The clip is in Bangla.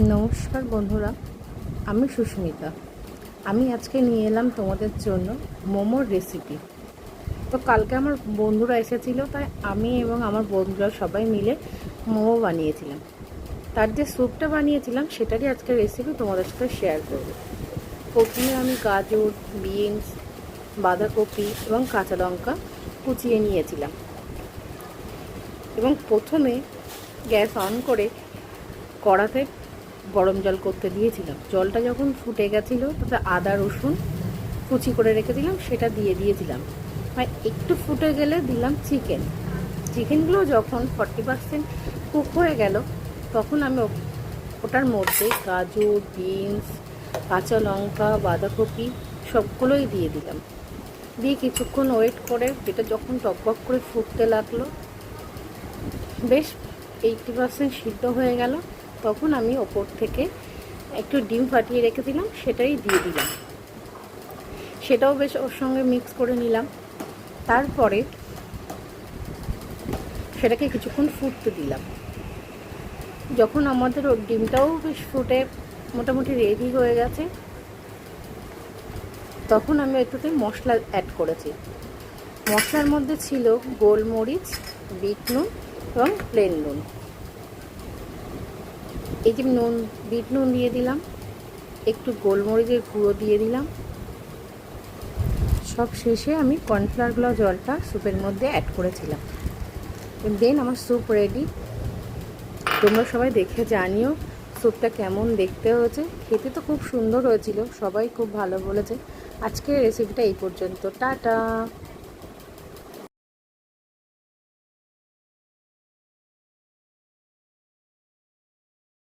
নমস্কার বন্ধুরা, আমি সুস্মিতা। আমি আজকে নিয়ে এলাম তোমাদের জন্য মোমোর রেসিপি। তো কালকে আমার বন্ধুরা এসেছিলো, তাই আমি এবং আমার বন্ধুরা সবাই মিলে মোমো বানিয়েছিলাম। তার যে স্যুপটা বানিয়েছিলাম সেটারই আজকে রেসিপি তোমাদের সাথে শেয়ার করব। প্রথমে আমি গাজর, বিনস, বাঁধাকপি এবং কাঁচা লঙ্কা কুচিয়ে নিয়েছিলাম এবং প্রথমে গ্যাস অন করে কড়াতে গরম জল করতে দিয়েছিলাম। জলটা যখন ফুটে গেছিলো তাতে আদা রসুন কুচি করে রেখেছিলাম সেটা দিয়ে দিয়েছিলাম। আর একটু ফুটে গেলে দিলাম চিকেনগুলো যখন 40% কুক হয়ে গেল তখন আমি ওটার মধ্যে গাজর, বিনস, কাঁচা লঙ্কা, বাঁধাকপি সবগুলোই দিয়ে দিলাম। দিয়ে কিছুক্ষণ ওয়েট করে যেটা যখন টকবক করে ফুটতে লাগলো, বেশ 80% সিদ্ধ হয়ে গেল, তখন আমি ওপর থেকে একটু ডিম ফাটিয়ে রেখেছিলাম সেটাই দিয়ে দিলাম। সেটাও বেশ ওর সঙ্গে মিক্স করে নিলাম। তারপরে সেটাকে কিছুক্ষণ ফুটতে দিলাম। যখন আমাদের ওর ডিমটাও বেশ ফুটে মোটামুটি রেডি হয়ে গেছে, তখন আমি একটুতে মশলা অ্যাড করেছি। মশলার মধ্যে ছিল গোলমরিচ, বিট নুন এবং প্লেন নুন। এই যে বিট নুন দিয়ে দিলাম, একটু গোলমরিচের গুঁড়ো দিয়ে দিলাম। সব শেষে আমি কর্নফ্লাওয়ার জলটা স্যুপের মধ্যে অ্যাড করেছিলাম। দেন আমার স্যুপ রেডি। তোমরা সবাই দেখে জানিও স্যুপটা কেমন দেখতে হয়েছে। খেতে তো খুব সুন্দর হয়েছিল, সবাই খুব ভালো বলেছে। আজকের রেসিপিটা এই পর্যন্ত। টাটা।